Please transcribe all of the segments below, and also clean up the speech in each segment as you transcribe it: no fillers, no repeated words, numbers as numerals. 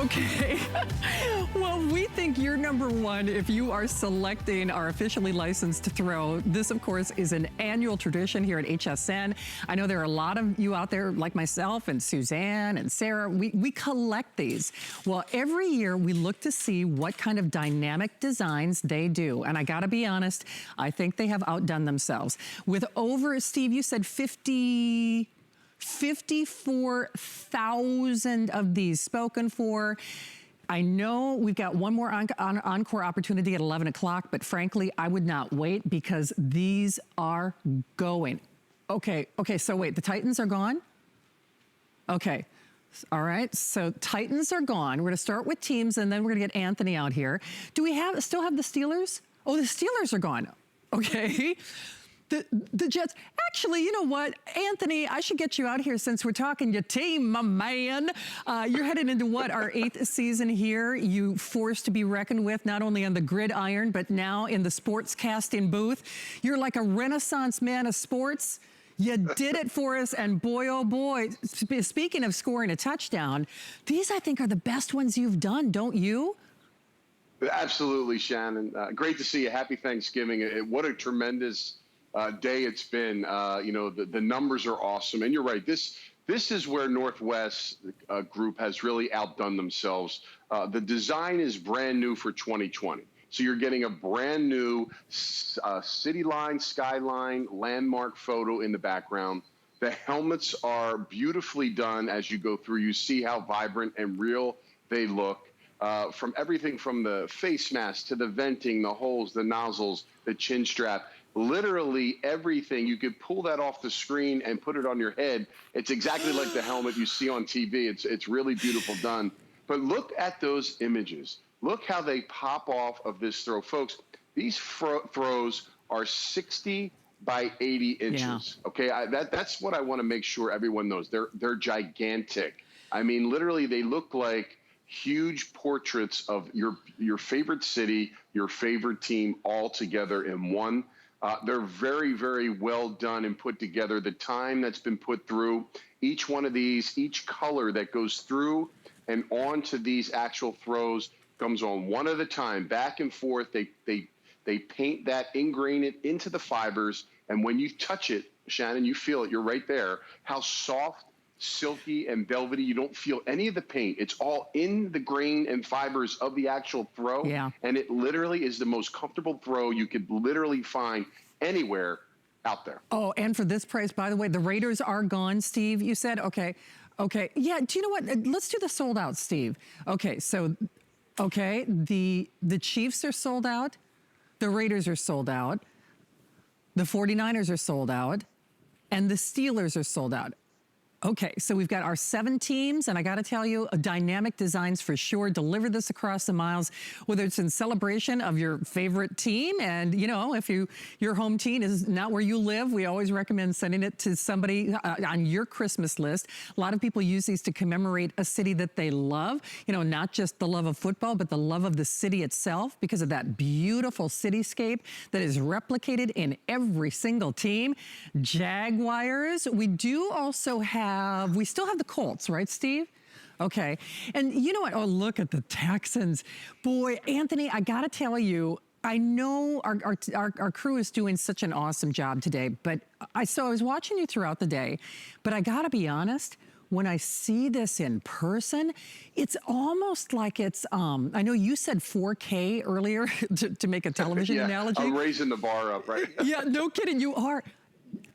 Okay. Well, we think you're number one if you are selecting our officially licensed throw. This, of course, is an annual tradition here at HSN. I know there are a lot of you out there like myself and Suzanne and Sarah. We collect these. Well, every year we look to see what kind of dynamic designs they do. And I gotta be honest, I think they have outdone themselves. With over, Steve, you said 54,000 of these spoken for. I know we've got one more encore opportunity at 11 o'clock, but frankly, I would not wait because these are going. Okay, so wait, the Titans are gone? Okay, all right, so Titans are gone. We're gonna start with teams and then we're gonna get Anthony out here. Do we still have the Steelers? Oh, the Steelers are gone. Okay. The Jets, actually, you know what, Anthony, I should get you out here since we're talking your team, my man. You're headed into what, our 8th season here. You forced to be reckoned with, not only on the gridiron, but now in the sports casting booth. You're like a renaissance man of sports. You did it for us, and boy, oh boy, speaking of scoring a touchdown, these I think are the best ones you've done, don't you? Absolutely, Shannon. Great to see you. Happy Thanksgiving. What a tremendous day it's been. You know, the numbers are awesome, and you're right. This is where Northwest Group has really outdone themselves. The design is brand new for 2020, so you're getting a brand new city line, skyline, landmark photo in the background. The helmets are beautifully done as you go through. You see how vibrant and real they look. From everything from the face mask to the venting, the holes, the nozzles, the chin strap. Literally everything. You could pull that off the screen and put it on your head. It's exactly like the helmet you see on TV. It's really beautiful done. But look at those images. Look how they pop off of this throw. Folks, these throws are 60 by 80 inches. Yeah. Okay, that's what I want to make sure everyone knows. They're gigantic. I mean, literally, they look like huge portraits of your favorite city, your favorite team, all together in one. They're very, very well done and put together. The time that's been put through each one of these, each color that goes through and onto these actual throws comes on one at a time, back and forth. They paint that, ingrain it into the fibers, and when you touch it, Shannon, you feel it. You're right there. How soft, silky, and velvety. You don't feel any of the paint. It's all in the grain and fibers of the actual throw. Yeah. And it literally is the most comfortable throw you could literally find anywhere out there. Oh, and for this price, by the way, the Raiders are gone, Steve, you said? Okay. Yeah, do you know what? Let's do the sold out, Steve. Okay, so, the Chiefs are sold out. The Raiders are sold out. The 49ers are sold out. And the Steelers are sold out. Okay, so we've got our 7 teams, and I gotta tell you, dynamic designs for sure. Deliver this across the miles, whether it's in celebration of your favorite team, and you know, if your home team is not where you live, we always recommend sending it to somebody on your Christmas list. A lot of people use these to commemorate a city that they love, you know, not just the love of football, but the love of the city itself because of that beautiful cityscape that is replicated in every single team. Jaguars, we do also we still have the Colts, right, Steve? Okay, and you know what? Oh, look at the Texans. Boy, Anthony, I gotta tell you, I know our crew is doing such an awesome job today, but I was watching you throughout the day, but I gotta be honest, when I see this in person, it's almost like it's, I know you said 4K earlier to make a television analogy. I'm raising the bar up, right? Yeah, no kidding, you are.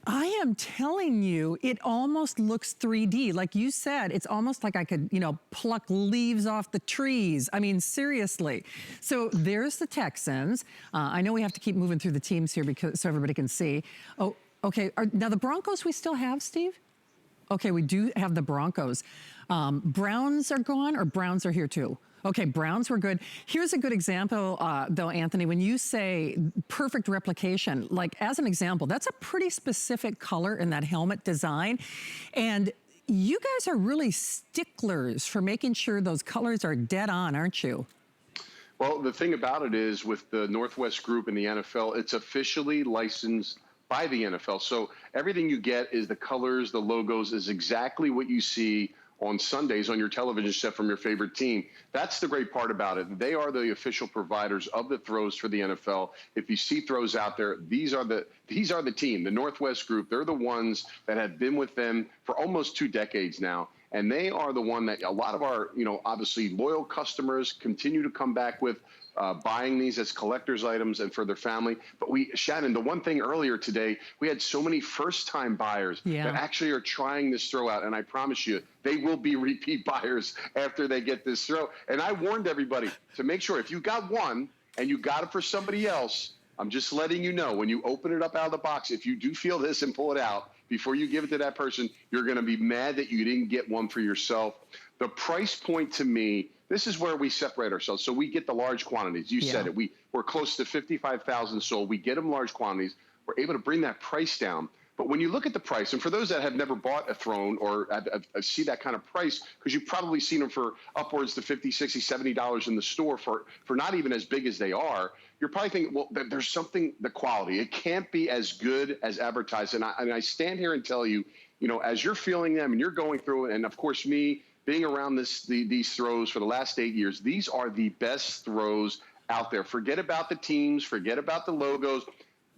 I am telling you, it almost looks 3D. Like you said, it's almost like I could, you know, pluck leaves off the trees. I mean, seriously. So there's the Texans. I know we have to keep moving through the teams here so everybody can see. Oh, okay. Now the Broncos we still have, Steve? Okay, we do have the Broncos. Browns are gone, or Browns are here too? Okay, Browns were good. Here's a good example, though, Anthony, when you say perfect replication, like as an example, that's a pretty specific color in that helmet design. And you guys are really sticklers for making sure those colors are dead on, aren't you? Well, the thing about it is with the Northwest Group in the NFL, it's officially licensed by the NFL. So everything you get is the colors, the logos is exactly what you see on Sundays on your television set from your favorite team. That's the great part about it. They are the official providers of the throws for the NFL. If you see throws out there, these are the team, the Northwest Group. They're the ones that have been with them for almost 2 decades now. And they are the one that a lot of our, obviously loyal customers continue to come back with, buying these as collector's items and for their family. But Shannon, the one thing earlier today, we had so many first-time buyers that actually are trying this throw out. And I promise you, they will be repeat buyers after they get this throw. And I warned everybody to make sure if you got one and you got it for somebody else, I'm just letting you know, when you open it up out of the box, if you do feel this and pull it out, before you give it to that person, you're going to be mad that you didn't get one for yourself. The price point to me, this is where we separate ourselves. So we get the large quantities. You said it. We're close to 55,000 sold. We get them large quantities. We're able to bring that price down. But when you look at the price, and for those that have never bought a throne or see that kind of price, because you've probably seen them for upwards to $50, $60, $70 in the store for not even as big as they are, you're probably thinking, well, there's something, the quality. It can't be as good as advertised. And I stand here and tell you, as you're feeling them and you're going through it, and of course me being around these throws for the last 8 years, these are the best throws out there. Forget about the teams, forget about the logos.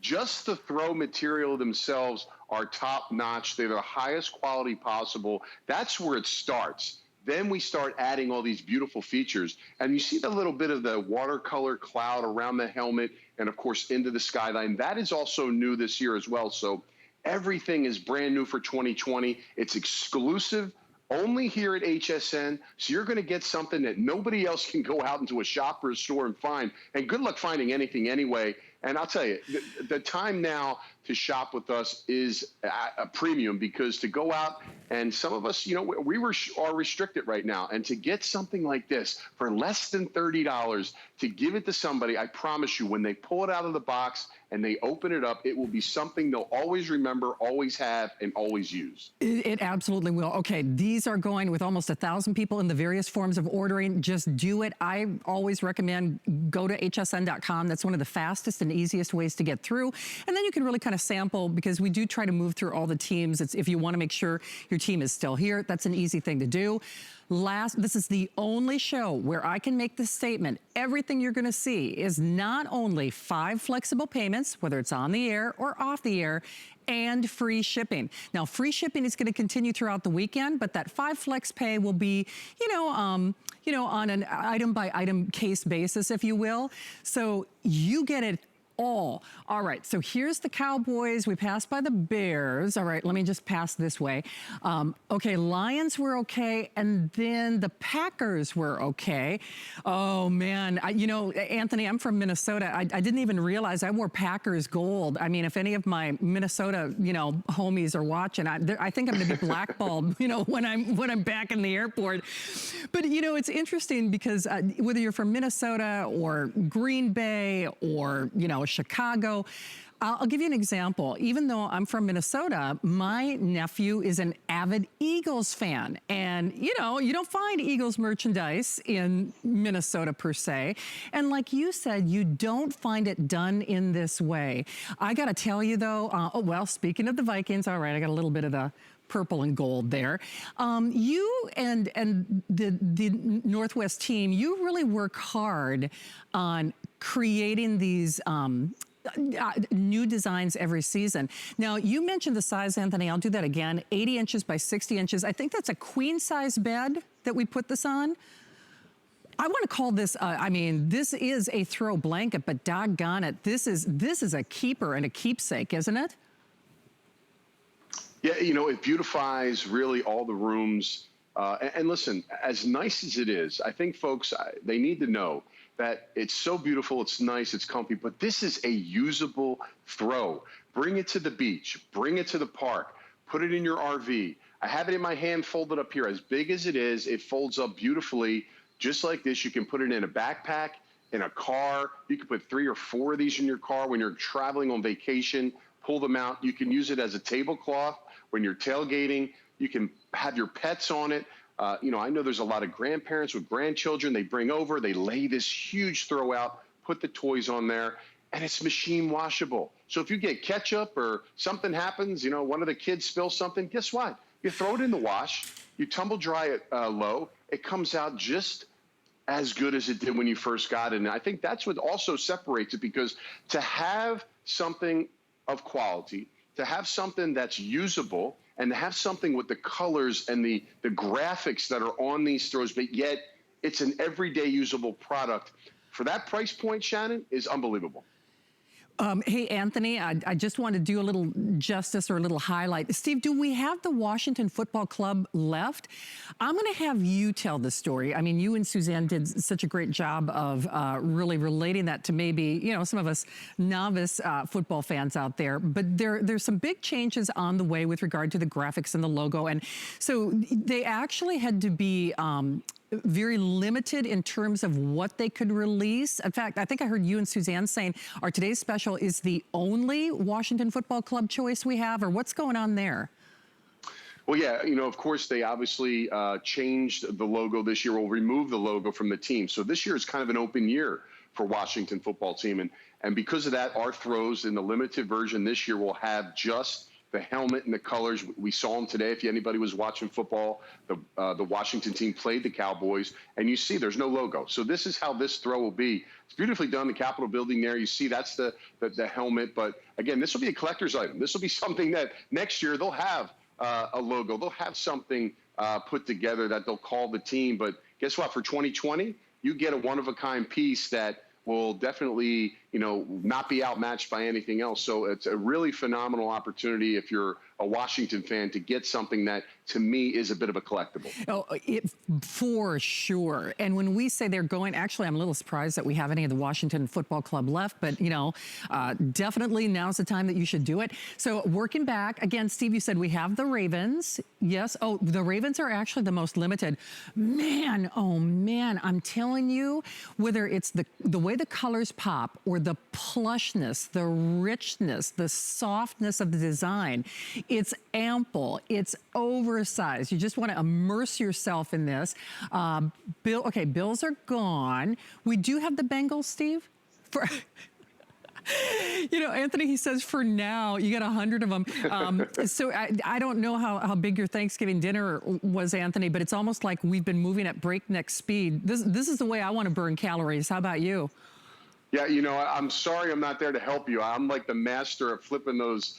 Just the throw material themselves are top notch. They're the highest quality possible. That's where it starts. Then we start adding all these beautiful features. And you see the little bit of the watercolor cloud around the helmet and, of course, into the skyline. That is also new this year as well. So everything is brand new for 2020. It's exclusive only here at HSN. So you're going to get something that nobody else can go out into a shop or a store and find. And good luck finding anything anyway. And I'll tell you, the time now to shop with us is a premium, because to go out and some of us, are restricted right now. And to get something like this for less than $30, to give it to somebody, I promise you, when they pull it out of the box and they open it up, it will be something they'll always remember, always have, and always use. It absolutely will. Okay, these are going with almost 1,000 people in the various forms of ordering. Just do it. I always recommend go to hsn.com. That's one of the fastest and easiest ways to get through. And then you can really kind of sample, because we do try to move through all the teams. It's, if you want to make sure your team is still here, that's an easy thing to do. This is the only show where I can make this statement. Everything you're going to see is not only 5 flexible payments, whether it's on the air or off the air, and free shipping. Now, free shipping is going to continue throughout the weekend, but that 5 flex pay will be, on an item by item case basis, if you will. So you get it all. All right, so here's the Cowboys. We passed by the Bears. All right, let me just pass this way. Okay, Lions were okay, and then the Packers were okay. Oh, man. Anthony, I'm from Minnesota. I didn't even realize I wore Packers gold. I mean, if any of my Minnesota, homies are watching, I think I'm going to be blackballed, when I'm back in the airport. But, it's interesting because whether you're from Minnesota or Green Bay or, Chicago, I'll give you an example. Even though I'm from Minnesota, my nephew is an avid Eagles fan. And, you don't find Eagles merchandise in Minnesota per se. And like you said, you don't find it done in this way. I got to tell you, though, speaking of the Vikings, all right, I got a little bit of the purple and gold there. You and the Northwest team, you really work hard on creating these new designs every season. Now, you mentioned the size, Anthony. I'll do that again. 80 inches by 60 inches. I think that's a queen size bed that we put this on. I want to call this, this is a throw blanket, but doggone it, this is a keeper and a keepsake, isn't it? Yeah, it beautifies really all the rooms. And listen, as nice as it is, I think folks, they need to know that it's so beautiful, it's nice, it's comfy, but this is a usable throw. Bring it to the beach, bring it to the park, put it in your RV. I have it in my hand folded up here. As big as it is, it folds up beautifully, just like this. You can put it in a backpack, in a car. You can put 3 or 4 of these in your car when you're traveling on vacation. Pull them out. You can use it as a tablecloth when you're tailgating. You can have your pets on it. I know there's a lot of grandparents with grandchildren. They bring over, they lay this huge throw out, put the toys on there, and it's machine washable. So if you get ketchup or something happens, one of the kids spills something, guess what? You throw it in the wash, you tumble dry it low, it comes out just as good as it did when you first got it. And I think that's what also separates it, because to have something of quality, to have something that's usable, and to have something with the colors and the graphics that are on these throws, but yet it's an everyday usable product, for that price point, Shannon, is unbelievable. Hey, Anthony, I just want to do a little justice or a little highlight. Steve, do we have the Washington Football Club left? I'm going to have you tell the story. I mean, you and Suzanne did such a great job of really relating that to maybe, you know, some of us novice football fans out there. But there's some big changes on the way with regard to the graphics and the logo. And so they actually had to be very limited in terms of what they could release. In fact, I think I heard you and Suzanne saying our today's special is the only Washington Football Club choice we have, or what's going on there? Well, yeah, you know, of course, they obviously changed the logo this year, will remove the logo from the team. So this year is kind of an open year for Washington football team. And because of that, our throws in the limited version this year will have just the helmet and the colors. We saw them today. If anybody was watching football, the Washington team played the Cowboys, and you see there's no logo. So this is how this throw will be. It's beautifully done, the Capitol building there. You see that's the helmet. But again, this will be a collector's item. This will be something that next year they'll have a logo. They'll have something put together that they'll call the team. But guess what? For 2020, you get a one-of-a-kind piece that will definitely, you know, not be outmatched by anything else. So it's a really phenomenal opportunity if you're a Washington fan to get something that, to me, is a bit of a collectible. Oh, for sure. And when we say they're going, actually, I'm a little surprised that we have any of the Washington Football Club left, but, you know, definitely now's the time that you should do it. So working back, again, Steve, you said we have the Ravens. Yes. Oh, the Ravens are actually the most limited. Man, oh, man, I'm telling you, whether it's the way the colors pop or the plushness, the richness, the softness of the design, it's ample, it's oversized. You just want to immerse yourself in this. Bills are gone. We do have the Bengals, Steve. You know, Anthony, he says for now, you got 100 of them. So I don't know how big your Thanksgiving dinner was, Anthony, but it's almost like we've been moving at breakneck speed. This is the way I want to burn calories. How about you? Yeah, you know, I'm sorry I'm not there to help you. I'm like the master of flipping those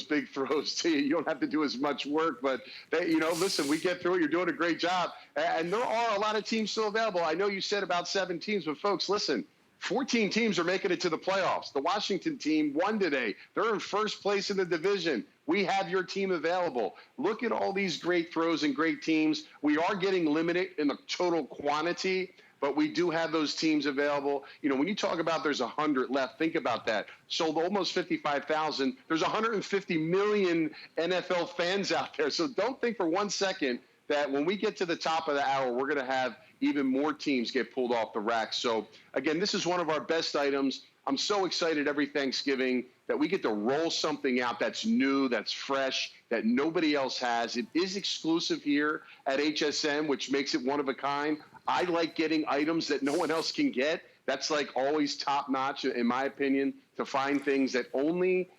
big throws to you. You don't have to do as much work, but you know, listen, we get through it. You're doing a great job, and there are a lot of teams still available. I know you said about 7 teams, but folks, listen, 14 teams are making it to the playoffs. The Washington team won today. They're in first place in the division. We have your team available. Look at all these great throws and great teams. We are getting limited in the total quantity, but we do have those teams available. You know, when you talk about there's 100 left, think about that. Sold almost 55,000. There's 150 million NFL fans out there. So don't think for 1 second that when we get to the top of the hour, we're going to have even more teams get pulled off the rack. So, again, this is one of our best items. I'm so excited every Thanksgiving that we get to roll something out that's new, that's fresh, that nobody else has. It is exclusive here at HSN, which makes it one of a kind. I like getting items that no one else can get. That's like always top notch, in my opinion, to find things that only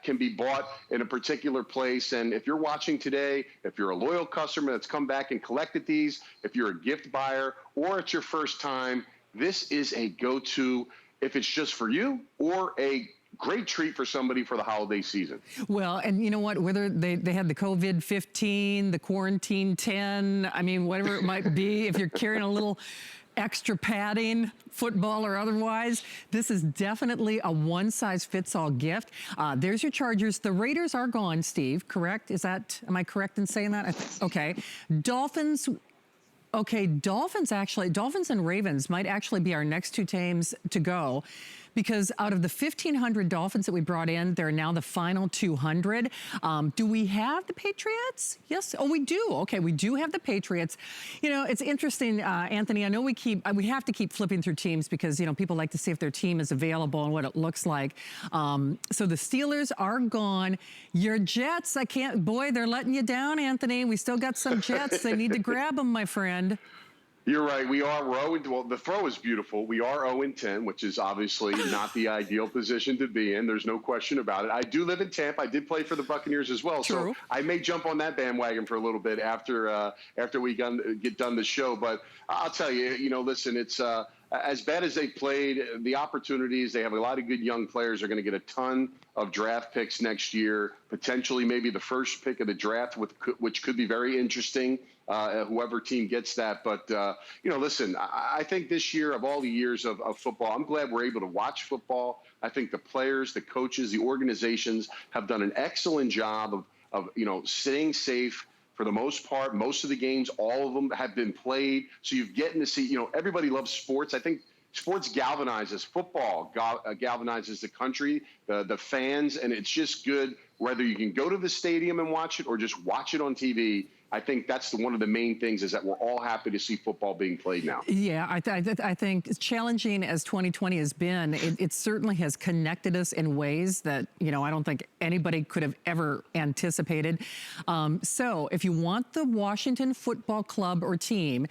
can be bought in a particular place. And if you're watching today, if you're a loyal customer that's come back and collected these, if you're a gift buyer or it's your first time, this is a go-to if it's just for you or a great treat for somebody for the holiday season. Well, and you know what, whether they had the COVID-15, the quarantine 10, I mean, whatever it might be, if you're carrying a little extra padding, football or otherwise, this is definitely a one-size-fits-all gift. There's your Chargers. The Raiders are gone, Steve, correct? Am I correct in saying that? Okay. Dolphins and Ravens might actually be our next 2 teams to go, because out of the 1,500 Dolphins that we brought in, they're now the final 200. Do we have the Patriots? Yes. Oh, we do. Okay, we do have the Patriots. You know, it's interesting, Anthony. I know we have to keep flipping through teams because, you know, people like to see if their team is available and what it looks like. So the Steelers are gone. Your Jets, boy, they're letting you down, Anthony. We still got some Jets. They need to grab them, my friend. You're right. We're 0 well, the throw is beautiful. We are 0-10, which is obviously not the ideal position to be in. There's no question about it. I do live in Tampa. I did play for the Buccaneers as well. So True. I may jump on that bandwagon for a little bit after we get done the show. But I'll tell you, listen, it's as bad as they played, the opportunities, they have a lot of good young players. They're going to get a ton of draft picks next year, potentially maybe the first pick of the draft, which could be very interesting. Whoever team gets that. But, listen, I think this year, of all the years of football, I'm glad we're able to watch football. I think the players, the coaches, the organizations have done an excellent job of staying safe for the most part. Most of the games, all of them have been played. So you're getting to see, everybody loves sports. I think sports galvanizes football, galvanizes the country, the fans, and it's just good whether you can go to the stadium and watch it or just watch it on TV. I think that's one of the main things is that we're all happy to see football being played now. Yeah, I think as challenging as 2020 has been, it certainly has connected us in ways that, I don't think anybody could have ever anticipated. So if you want the Washington Football Club or team,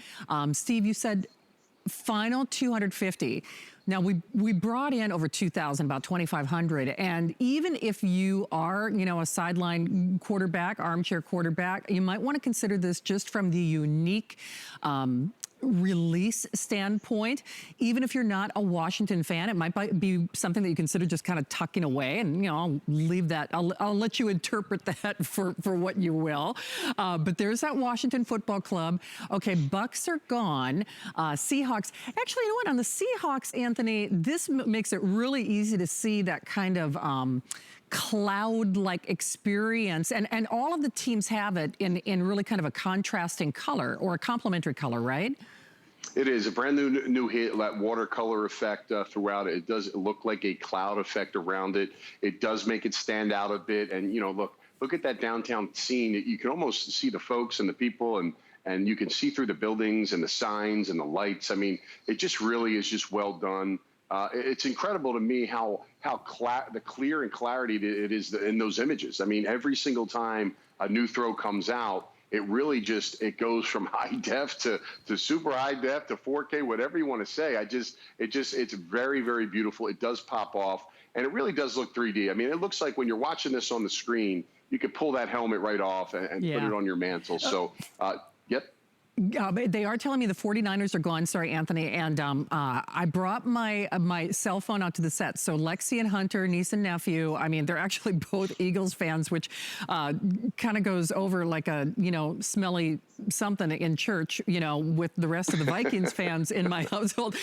Steve, you said final 250. Now, we brought in over 2,000, about 2,500. And even if you are, a sideline quarterback, armchair quarterback, you might want to consider this just from the unique release standpoint. Even if you're not a Washington fan, it might be something that you consider just kind of tucking away, and I'll leave that. I'll let you interpret that for what you will. But there's that Washington Football Club. Okay, Bucks are gone. Seahawks. Actually, you know what? On the Seahawks, Anthony, this makes it really easy to see that kind of cloud-like experience, and all of the teams have it in really kind of a contrasting color or a complementary color, right? It is a brand new hit, that watercolor effect throughout it. It does look like a cloud effect around it. It does make it stand out a bit. And look at that downtown scene. You can almost see the folks and the people, and you can see through the buildings and the signs and the lights. I mean, it just really is just well done. It's incredible to me how the clear and clarity it is in those images. I mean, every single time a new throw comes out, it really it goes from high def to super high def to 4K, whatever you want to say. It's very, very beautiful. It does pop off, and it really does look 3D. I mean, it looks like when you're watching this on the screen, you could pull that helmet right off and put it on your mantle. So, yep. They are telling me the 49ers are gone. Sorry, Anthony. And I brought my cell phone out to the set. So Lexi and Hunter, niece and nephew, I mean, they're actually both Eagles fans, which kind of goes over like a, smelly something in church, with the rest of the Vikings fans in my household.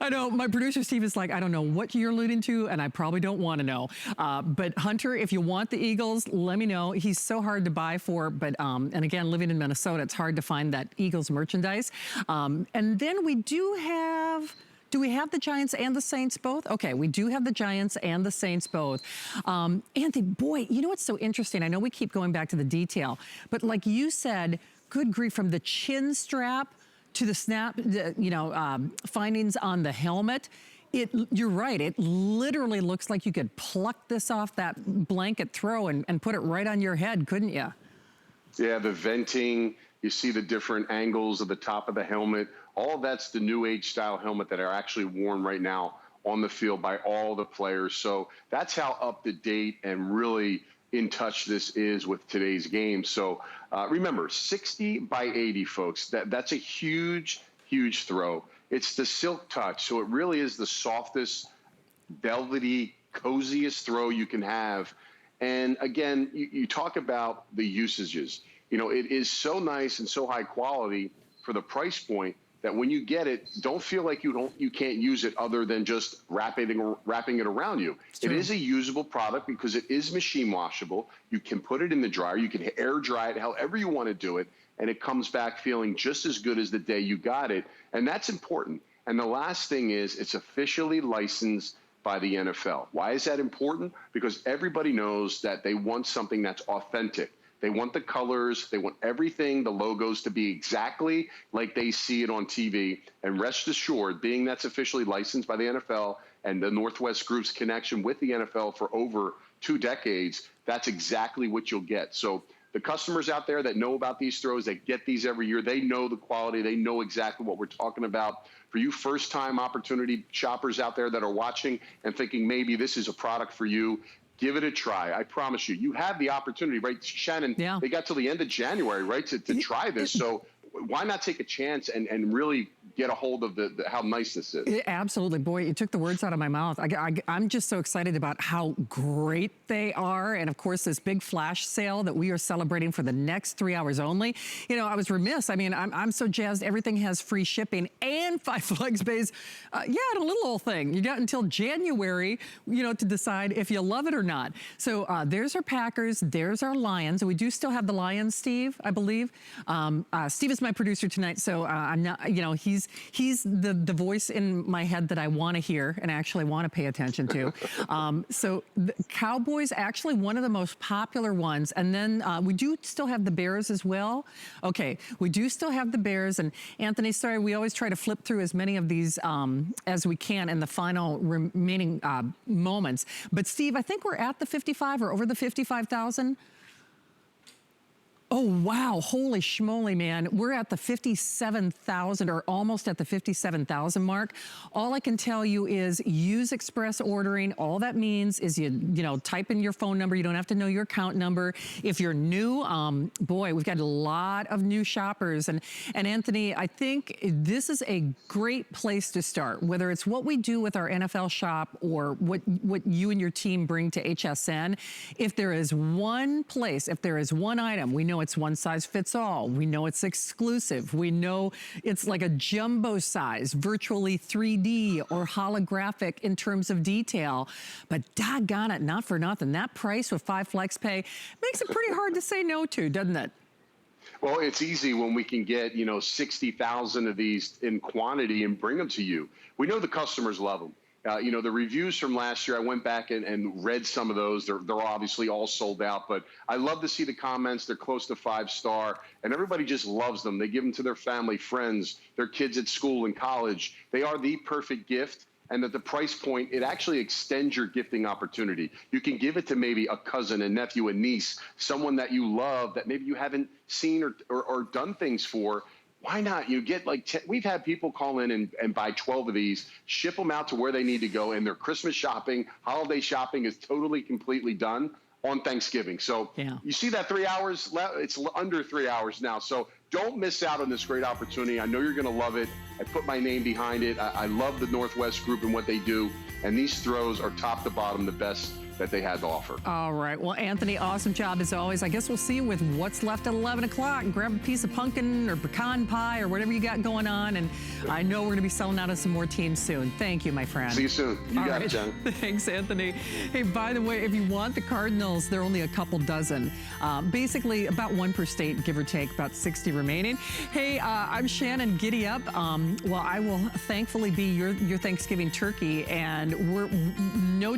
I know my producer, Steve, is like, I don't know what you're alluding to, and I probably don't want to know. But Hunter, if you want the Eagles, let me know. He's so hard to buy for, but, and again, living in Minnesota, it's hard to find that Eagles merchandise. And then we do we have the Giants and the Saints both? Okay, we do have the Giants and the Saints both. Anthony, boy, you know what's so interesting? I know we keep going back to the detail, but like you said, good grief, from the chin strap to the snap, findings on the helmet. You're right. It literally looks like you could pluck this off that blanket throw and put it right on your head, couldn't you? Yeah, the venting. You see the different angles of the top of the helmet. All that's the new age style helmet that are actually worn right now on the field by all the players. So that's how up to date and really in touch this is with today's game. So remember, 60 by 80, folks. That's a huge, huge throw. It's the silk touch. So it really is the softest, velvety, coziest throw you can have. And again, you talk about the usages. It is so nice and so high quality for the price point that when you get it, don't feel like you can't use it other than just wrapping it around you. It is a usable product because it is machine washable. You can put it in the dryer. You can air dry it however you want to do it, and it comes back feeling just as good as the day you got it. And that's important. And the last thing is it's officially licensed by the NFL. Why is that important? Because everybody knows that they want something that's authentic. They want the colors, they want everything, the logos to be exactly like they see it on TV. And rest assured, being that's officially licensed by the NFL and the Northwest Group's connection with the NFL for over 2 decades, that's exactly what you'll get. So the customers out there that know about these throws, that get these every year, they know the quality. They know exactly what we're talking about. For you first-time opportunity shoppers out there that are watching and thinking maybe this is a product for you, give it a try. I promise you, you have the opportunity, right? Shannon, Yeah. they got till the end of January, right, to try this. So why not take a chance and really get a hold of how nice this is? Absolutely. Boy, you took the words out of my mouth. I'm just so excited about how great they are. And of course, this big flash sale that we are celebrating for the next 3 hours only. You know, I was remiss. I mean, I'm so jazzed. Everything has free shipping and 5 flex pays. Yeah, and a little old thing. You got until January, you know, to decide if you love it or not. So there's our Packers. There's our Lions. We do still have the Lions, Steve, I believe. Steve is my producer tonight, so I'm not, you know, he's the voice in my head that I want to hear and actually want to pay attention to. So the Cowboys, actually one of the most popular ones. And then we do still have the Bears as well. Okay, we do still have the Bears. And Anthony, sorry, we always try to flip through as many of these as we can in the final remaining moments. But Steve, I think we're at the 55 or over the 55,000. Oh, wow. Holy schmoly, man. We're at the 57,000 or almost at the 57,000 mark. All I can tell you is use express ordering. All that means is you know, type in your phone number. You don't have to know your account number. If you're new, boy, we've got a lot of new shoppers. And Anthony, I think this is a great place to start, whether it's what we do with our NFL shop or what you and your team bring to HSN. If there is one place, if there is one item, we know it's one size fits all. We know it's exclusive. We know it's like a jumbo size, virtually 3D or holographic in terms of detail. But doggone it, not for nothing. That price with 5 flex pay makes it pretty hard to say no to, doesn't it? Well, it's easy when we can get, you know, 60,000 of these in quantity and bring them to you. We know the customers love them. You know, the reviews from last year, I went back and read some of those. They're obviously all sold out, but I love to see the comments. They're close to 5-star, and everybody just loves them. They give them to their family, friends, their kids at school and college. They are the perfect gift, and at the price point, it actually extends your gifting opportunity. You can give it to maybe a cousin, a nephew, a niece, someone that you love that maybe you haven't seen or done things for. Why not? You get like, we've had people call in and buy 12 of these, ship them out to where they need to go, and their Christmas shopping, holiday shopping is totally, completely done on Thanksgiving. So yeah. You see that 3 hours, it's under 3 hours now. So don't miss out on this great opportunity. I know you're going to love it. I put my name behind it. I love the Northwest Group and what they do. And these throws are top to bottom the best that they had to offer. All right. Well, Anthony, awesome job as always. I guess we'll see you with what's left at 11 o'clock. Grab a piece of pumpkin or pecan pie or whatever you got going on. And I know we're going to be selling out of some more teams soon. Thank you, my friend. See you soon. You got it, Jen. Thanks, Anthony. Hey, by the way, if you want the Cardinals, there are only a couple dozen. Basically, about 1 per state, give or take, about 60 remaining. Hey, I'm Shannon. Giddy up. Well, I will thankfully be your Thanksgiving turkey. And we're no